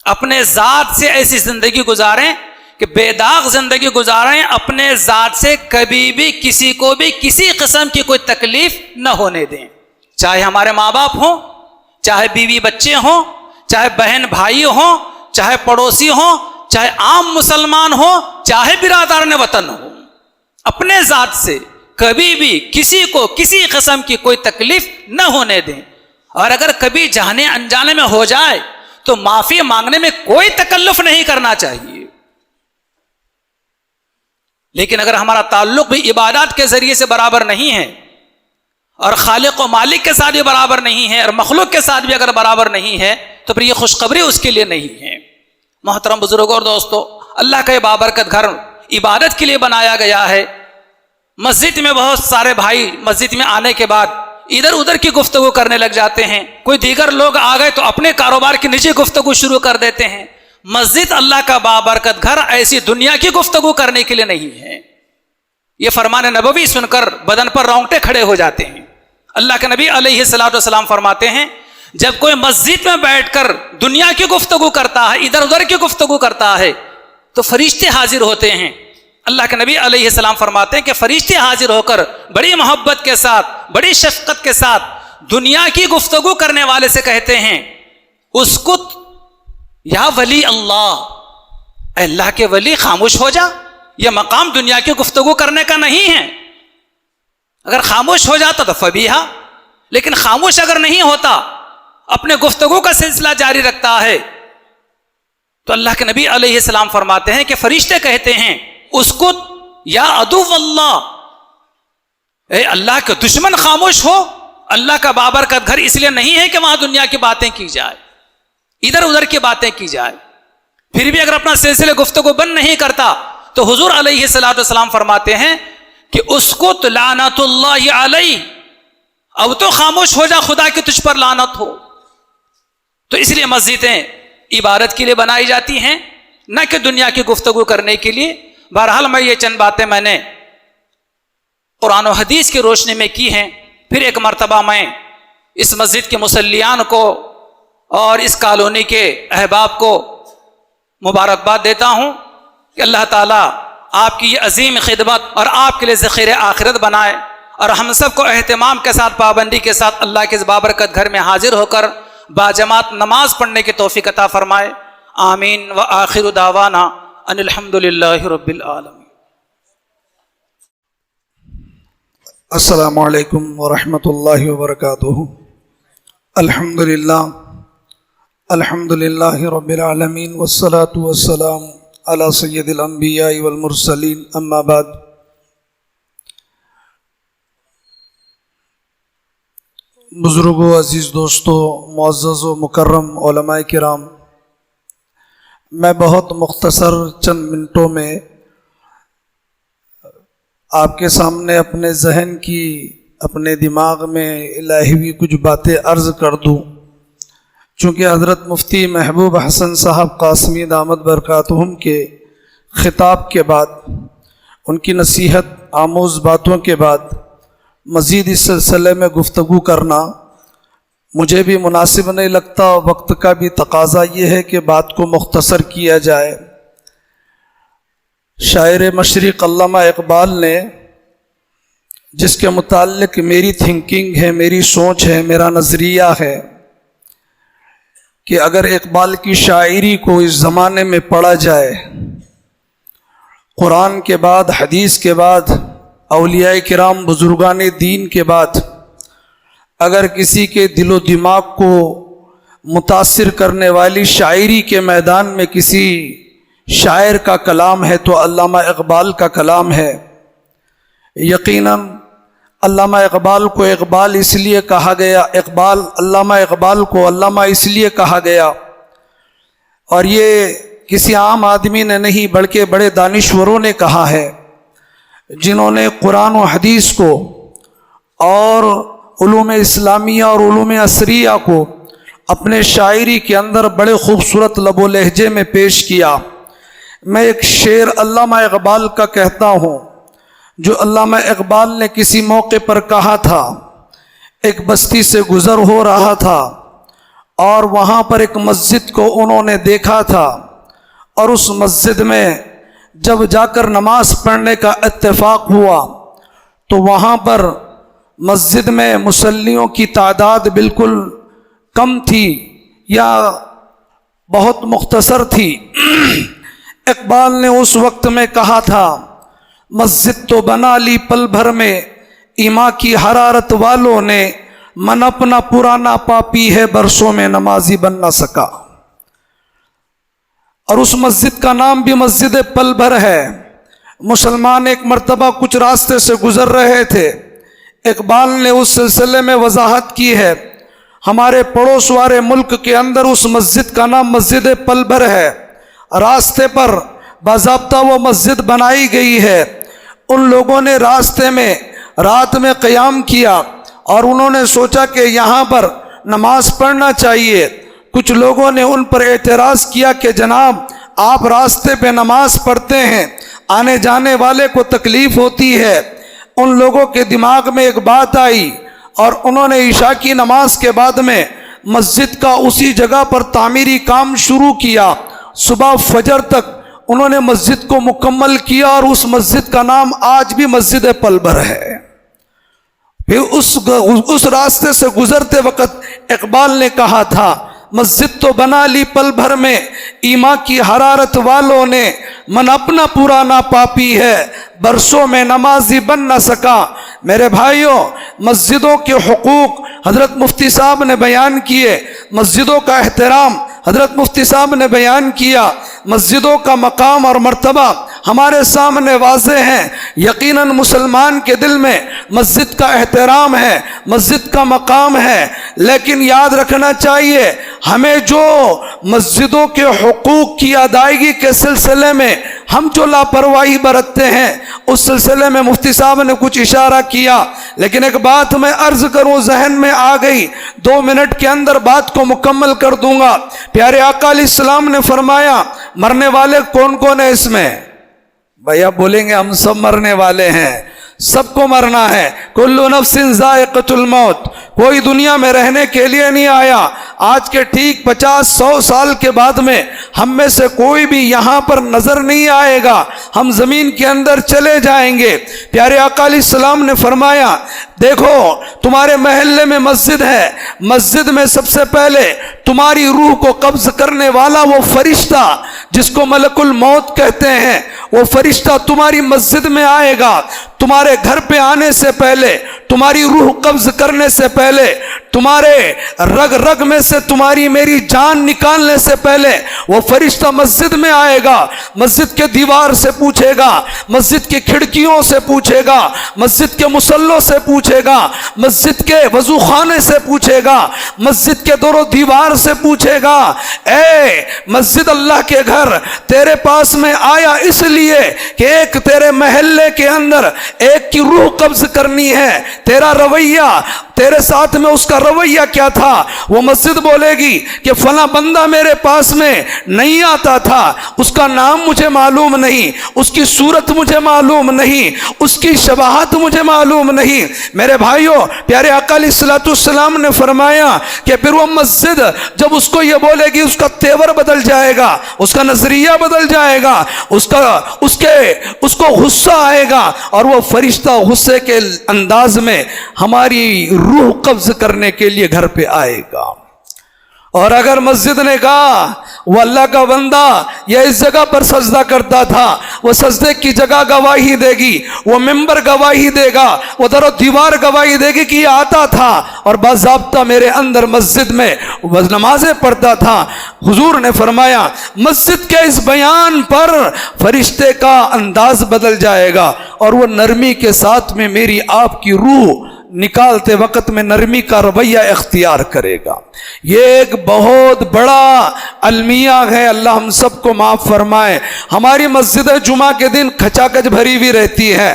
اپنے ذات سے ایسی زندگی گزاریں کہ بے داغ زندگی گزاریں، اپنے ذات سے کبھی بھی کسی کو بھی کسی قسم کی کوئی تکلیف نہ ہونے دیں، چاہے ہمارے ماں باپ ہوں، چاہے بیوی بچے ہوں، چاہے بہن بھائی ہوں، چاہے پڑوسی ہوں، چاہے عام مسلمان ہوں، چاہے برادران وطن ہوں، اپنے ذات سے کبھی بھی کسی کو کسی قسم کی کوئی تکلیف نہ ہونے دیں، اور اگر کبھی جانے انجانے میں ہو جائے تو معافی مانگنے میں کوئی تکلف نہیں کرنا چاہیے۔ لیکن اگر ہمارا تعلق بھی عبادات کے ذریعے سے برابر نہیں ہے، اور خالق و مالک کے ساتھ بھی برابر نہیں ہے، اور مخلوق کے ساتھ بھی اگر برابر نہیں ہے، تو پھر یہ خوشخبری اس کے لیے نہیں ہے۔ محترم بزرگوں اور دوستو، اللہ کا یہ بابرکت گھر عبادت کے لیے بنایا گیا ہے۔ مسجد میں بہت سارے بھائی مسجد میں آنے کے بعد ادھر ادھر کی گفتگو کرنے لگ جاتے ہیں، کوئی دیگر لوگ آ گئے تو اپنے کاروبار کی نجی گفتگو شروع کر دیتے ہیں۔ مسجد اللہ کا بابرکت گھر ایسی دنیا کی گفتگو کرنے کے لیے نہیں ہے۔ یہ فرمان نبوی سن کر بدن پر رونگٹے کھڑے ہو جاتے ہیں۔ اللہ کے نبی علیہ الصلوۃ والسلام فرماتے ہیں، جب کوئی مسجد میں بیٹھ کر دنیا کی گفتگو کرتا ہے، ادھر ادھر کی گفتگو کرتا ہے، تو فرشتے حاضر ہوتے ہیں۔ اللہ کے نبی علیہ السلام فرماتے ہیں کہ فرشتے حاضر ہو کر بڑی محبت کے ساتھ، بڑی شفقت کے ساتھ دنیا کی گفتگو کرنے والے سے کہتے ہیں، اسکت یا ولی اللہ، اے اللہ کے ولی خاموش ہو جا، یہ مقام دنیا کی گفتگو کرنے کا نہیں ہے۔ اگر خاموش ہو جاتا تو فبیہا، لیکن خاموش اگر نہیں ہوتا، اپنے گفتگو کا سلسلہ جاری رکھتا ہے، تو اللہ کے نبی علیہ السلام فرماتے ہیں کہ فرشتے کہتے ہیں، اسکت یا عدو اللہ، اے اللہ کے دشمن خاموش ہو۔ اللہ کا بابرکت گھر اس لیے نہیں ہے کہ وہاں دنیا کی باتیں کی جائے، ادھر ادھر کی باتیں کی جائے۔ پھر بھی اگر اپنا سلسلے گفتگو بند نہیں کرتا تو حضور علیہ الصلوۃ والسلام فرماتے ہیں کہ اسکت لعنت اللہ علیہ، اب تو خاموش ہو جا، خدا کی تجھ پر لعنت ہو۔ تو اس لیے مسجدیں عبادت کے لیے بنائی جاتی ہیں، نہ کہ دنیا کی گفتگو کرنے کے لیے۔ بہرحال میں یہ چند باتیں میں نے قرآن و حدیث کی روشنی میں کی ہیں۔ پھر ایک مرتبہ میں اس مسجد کے مصلیان کو اور اس کالونی کے احباب کو مبارکباد دیتا ہوں کہ اللہ تعالیٰ آپ کی یہ عظیم خدمت اور آپ کے لیے ذخیرہ آخرت بنائے، اور ہم سب کو اہتمام کے ساتھ، پابندی کے ساتھ اللہ کے اس بابرکت گھر میں حاضر ہو کر باجماعت نماز پڑھنے کی توفیق عطا فرمائے۔ آمین وآخر دعوانا ان الحمد للہ رب العالمین۔ السلام علیکم ورحمۃ اللہ وبرکاتہ۔ الحمد للہ رب العالمین والصلاة والسلام علی سید الانبیاء والمرسلین، اما بعد۔ بزرگوں، عزیز دوستوں، معزز و مکرم علماء کرام، میں بہت مختصر چند منٹوں میں آپ کے سامنے اپنے ذہن کی، اپنے دماغ میں الہی ہوئی کچھ باتیں عرض کر دوں، چونکہ حضرت مفتی محبوب حسن صاحب قاسمی دامت برکاتہم کے خطاب کے بعد، ان کی نصیحت آموز باتوں کے بعد مزید اس سلسلے میں گفتگو کرنا مجھے بھی مناسب نہیں لگتا۔ وقت کا بھی تقاضا یہ ہے کہ بات کو مختصر کیا جائے۔ شاعر مشرق علامہ اقبال نے، جس کے متعلق میری تھنکنگ ہے، میری سوچ ہے، میرا نظریہ ہے کہ اگر اقبال کی شاعری کو اس زمانے میں پڑھا جائے، قرآن کے بعد، حدیث کے بعد، اولیاء کرام بزرگان دین کے بعد، اگر کسی کے دل و دماغ کو متاثر کرنے والی شاعری کے میدان میں کسی شاعر کا کلام ہے تو علامہ اقبال کا کلام ہے۔ یقیناً علامہ اقبال کو اقبال اس لیے کہا گیا، علامہ اقبال کو علامہ اس لیے کہا گیا، اور یہ کسی عام آدمی نے نہیں بلکہ بڑے دانشوروں نے کہا ہے، جنہوں نے قرآن و حدیث کو اور علوم اسلامیہ اور علوم عصریہ کو اپنے شاعری کے اندر بڑے خوبصورت لب و لہجے میں پیش کیا۔ میں ایک شعر علامہ اقبال کا کہتا ہوں، جو علامہ اقبال نے کسی موقع پر کہا تھا۔ ایک بستی سے گزر ہو رہا تھا اور وہاں پر ایک مسجد کو انہوں نے دیکھا تھا، اور اس مسجد میں جب جا کر نماز پڑھنے کا اتفاق ہوا تو وہاں پر مسجد میں مصلیوں کی تعداد بالکل کم تھی یا بہت مختصر تھی۔ اقبال نے اس وقت میں کہا تھا، مسجد تو بنا لی پل بھر میں ایما کی حرارت والوں نے، من اپنا پرانا پاپی ہے برسوں میں نمازی بن نہ سکا۔ اور اس مسجد کا نام بھی مسجد پل بھر ہے۔ مسلمان ایک مرتبہ کچھ راستے سے گزر رہے تھے، اقبال نے اس سلسلے میں وضاحت کی ہے، ہمارے پڑوس والے ملک کے اندر اس مسجد کا نام مسجد پل بھر ہے، راستے پر باضابطہ وہ مسجد بنائی گئی ہے۔ ان لوگوں نے راستے میں رات میں قیام کیا اور انہوں نے سوچا کہ یہاں پر نماز پڑھنا چاہیے۔ کچھ لوگوں نے ان پر اعتراض کیا کہ جناب آپ راستے پہ نماز پڑھتے ہیں، آنے جانے والے کو تکلیف ہوتی ہے۔ ان لوگوں کے دماغ میں ایک بات آئی اور انہوں نے عشاء کی نماز کے بعد میں مسجد کا اسی جگہ پر تعمیری کام شروع کیا۔ صبح فجر تک انہوں نے مسجد کو مکمل کیا اور اس مسجد کا نام آج بھی مسجد پل بھر ہے۔ پھر اس راستے سے گزرتے وقت اقبال نے کہا تھا، مسجد تو بنا لی پل بھر میں ایما کی حرارت والوں نے، من اپنا پرانا پاپی ہے برسوں میں نمازی بن نہ سکا۔ میرے بھائیوں، مسجدوں کے حقوق حضرت مفتی صاحب نے بیان کیے، مسجدوں کا احترام حضرت مفتی صاحب نے بیان کیا، مسجدوں کا مقام اور مرتبہ ہمارے سامنے واضح ہیں۔ یقیناً مسلمان کے دل میں مسجد کا احترام ہے، مسجد کا مقام ہے، لیکن یاد رکھنا چاہیے ہمیں جو مسجدوں کے حقوق کی ادائیگی کے سلسلے میں ہم جو لاپرواہی برتتے ہیں، اس سلسلے میں مفتی صاحب نے کچھ اشارہ کیا، لیکن ایک بات میں عرض کروں ذہن میں آ گئی، 2 منٹ کے اندر بات کو مکمل کر دوں گا۔ پیارے آقا علیہ السلام نے فرمایا، مرنے والے کون کون ہیں اس میں؟ بھیا بولیں گے ہم سب مرنے والے ہیں، سب کو مرنا ہے۔ کل نفس ذائقۃ الموت، کوئی دنیا میں رہنے کے لیے نہیں آیا۔ آج کے ٹھیک 50-100 سال کے بعد میں ہم میں سے کوئی بھی یہاں پر نظر نہیں آئے گا، ہم زمین کے اندر چلے جائیں گے۔ پیارے آقا علیہ السلام نے فرمایا، دیکھو تمہارے محلے میں مسجد ہے، مسجد میں سب سے پہلے تمہاری روح کو قبض کرنے والا وہ فرشتہ جس کو ملک الموت کہتے ہیں، وہ فرشتہ تمہاری مسجد میں آئے گا۔ تمہارے گھر پہ آنے سے پہلے، تمہاری روح قبض کرنے سے پہلے، تمہارے رگ رگ میں سے تمہاری میری جان نکالنے سے پہلے وہ فرشتہ مسجد میں آئے گا، مسجد کے دیوار سے پوچھے گا، مسجد کی کھڑکیوں سے پوچھے گا، مسجد کے مصلوں سے پوچھے گا، مسجد کے وضو خانے سے پوچھے گا، مسجد کے دور و دیوار سے پوچھے گا، اے مسجد اللہ کے گھر تیرے پاس میں آیا اس لیے کہ ایک تیرے محلے کے اندر ایک کی روح قبض کرنی ہے، تیرا رویہ تیرے ساتھ میں اس کا رویہ کیا تھا؟ وہ مسجد بولے گی کہ فلاں بندہ میرے پاس میں نہیں آتا تھا، اس کا نام مجھے معلوم نہیں، اس کی صورت مجھے معلوم نہیں، اس کی شباہت مجھے معلوم نہیں۔ میرے بھائیوں، پیارے آقا علیہ الصلوۃ والسلام نے فرمایا کہ پھر وہ مسجد جب اس کو یہ بولے گی، اس کا تیور بدل جائے گا، اس کا نظریہ بدل جائے گا، اس کو غصہ آئے گا، اور وہ فرشتہ غصے کے انداز میں ہماری روح قبض کرنے کے لیے گھر پہ آئے گا۔ اور اگر مسجد نے کہا وہ اللہ کا بندہ یہ اس جگہ پر سجدہ کرتا تھا، وہ سجدے کی جگہ گواہی دے گی، وہ ممبر گواہی دے گا، وہ در و دیوار گواہی دے گی کہ یہ آتا تھا اور باضابطہ میرے اندر مسجد میں وہ نمازیں پڑھتا تھا۔ حضور نے فرمایا مسجد کے اس بیان پر فرشتے کا انداز بدل جائے گا اور وہ نرمی کے ساتھ میں میری آپ کی روح نکالتے وقت میں نرمی کا رویہ اختیار کرے گا۔ یہ ایک بہت بڑا المیہ ہے، اللہ ہم سب کو معاف فرمائے۔ ہماری مسجد جمعہ کے دن کھچا کچ بھری ہوئی رہتی ہے،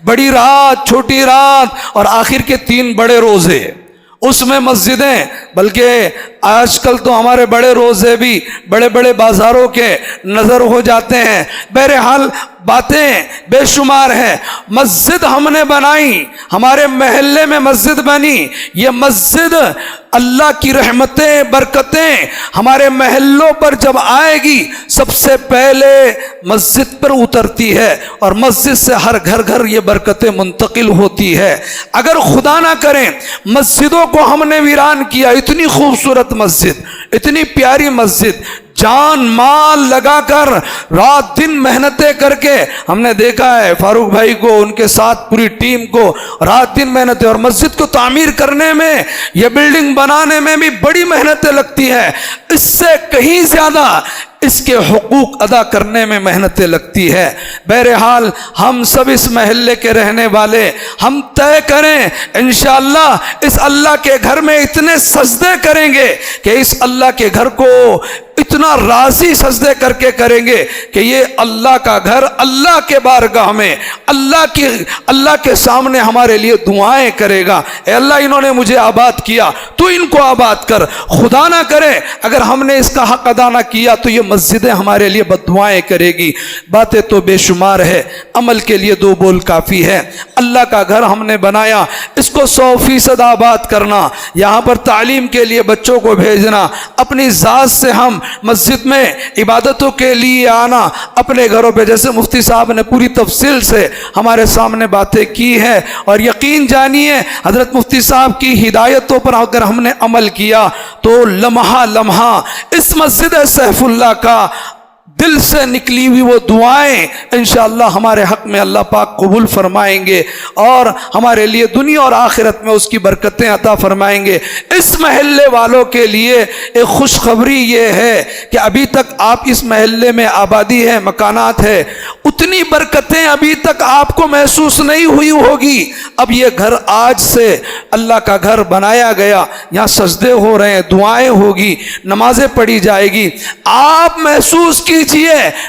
بڑی رات، چھوٹی رات اور آخر کے 3 بڑے روزے، اس میں مسجدیں، بلکہ آج کل تو ہمارے بڑے روزے بھی بڑے بڑے بازاروں کے نظر ہو جاتے ہیں۔ بہرحال باتیں بے شمار ہیں۔ مسجد ہم نے بنائی، ہمارے محلے میں مسجد بنی، یہ مسجد اللہ کی رحمتیں برکتیں ہمارے محلوں پر جب آئے گی سب سے پہلے مسجد پر اترتی ہے اور مسجد سے ہر گھر گھر یہ برکتیں منتقل ہوتی ہے۔ اگر خدا نہ کریں مسجدوں کو ہم نے ویران کیا، اتنی خوبصورت مسجد، اتنی پیاری مسجد، جان مال لگا کر رات دن محنتیں کر کے ہم نے دیکھا ہے فاروق بھائی کو، ان کے ساتھ پوری ٹیم کو رات دن محنتیں، اور مسجد کو تعمیر کرنے میں، یہ بلڈنگ بنانے میں بھی بڑی محنتیں لگتی ہیں، اس سے کہیں زیادہ اس کے حقوق ادا کرنے میں محنتیں لگتی ہے۔ بہرحال ہم سب اس محلے کے رہنے والے ہم طے کریں انشاءاللہ اس اللہ کے گھر میں اتنے سجدے کریں گے کہ اس اللہ کے گھر کو اتنا راضی سجدے کر کے کریں گے کہ یہ اللہ کا گھر اللہ کے بارگاہ میں اللہ کے سامنے ہمارے لیے دعائیں کرے گا، اے اللہ انہوں نے مجھے آباد کیا تو ان کو آباد کر۔ خدا نہ کرے اگر ہم نے اس کا حق ادا نہ کیا تو یہ مسجدیں ہمارے لیے بد دعائیں کرے گی۔ باتیں تو بے شمار ہے، عمل کے لیے 2 بول کافی ہے۔ اللہ کا گھر ہم نے بنایا، اس کو 100% آباد کرنا، یہاں پر تعلیم کے لیے بچوں کو بھیجنا، اپنی ذات سے ہم مسجد میں عبادتوں کے لیے آنا، اپنے گھروں پہ جیسے مفتی صاحب نے پوری تفصیل سے ہمارے سامنے باتیں کی ہے، اور یقین جانیے حضرت مفتی صاحب کی ہدایتوں پر اگر ہم نے عمل کیا تو لمحہ لمحہ اس مسجد سیف اللہ کا دل سے نکلی ہوئی وہ دعائیں انشاءاللہ ہمارے حق میں اللہ پاک قبول فرمائیں گے اور ہمارے لیے دنیا اور آخرت میں اس کی برکتیں عطا فرمائیں گے۔ اس محلے والوں کے لیے ایک خوشخبری یہ ہے کہ ابھی تک آپ اس محلے میں آبادی ہے، مکانات ہے، اتنی برکتیں ابھی تک آپ کو محسوس نہیں ہوئی ہوگی۔ اب یہ گھر آج سے اللہ کا گھر بنایا گیا، یہاں سجدے ہو رہے ہیں، دعائیں ہوگی، نمازیں پڑھی جائے گی، آپ محسوس کیجئے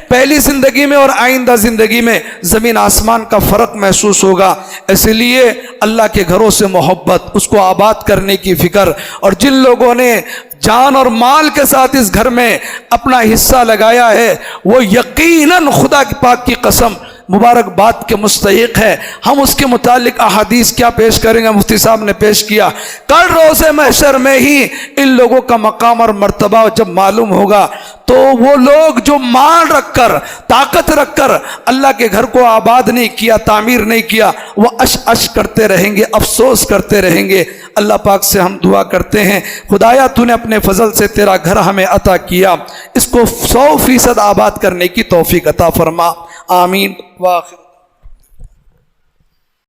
پہلی زندگی میں اور آئندہ زندگی میں زمین آسمان کا فرق محسوس ہوگا۔ اس لیے اللہ کے گھروں سے محبت، اس کو آباد کرنے کی فکر، اور جن لوگوں نے جان اور مال کے ساتھ اس گھر میں اپنا حصہ لگایا ہے وہ یقیناً خدا کی پاک کی قسم مبارکباد کے مستحق ہے۔ ہم اس کے متعلق احادیث کیا پیش کریں گے، مفتی صاحب نے پیش کیا، کل روز محشر میں ہی ان لوگوں کا مقام اور مرتبہ جب معلوم ہوگا تو وہ لوگ جو مال رکھ کر، طاقت رکھ کر اللہ کے گھر کو آباد نہیں کیا، تعمیر نہیں کیا، وہ اش کرتے رہیں گے، افسوس کرتے رہیں گے۔ اللہ پاک سے ہم دعا کرتے ہیں خدایا تو نے اپنے فضل سے تیرا گھر ہمیں عطا کیا، اس کو 100% آباد کرنے کی توفیق عطا فرما، آمین۔ واخر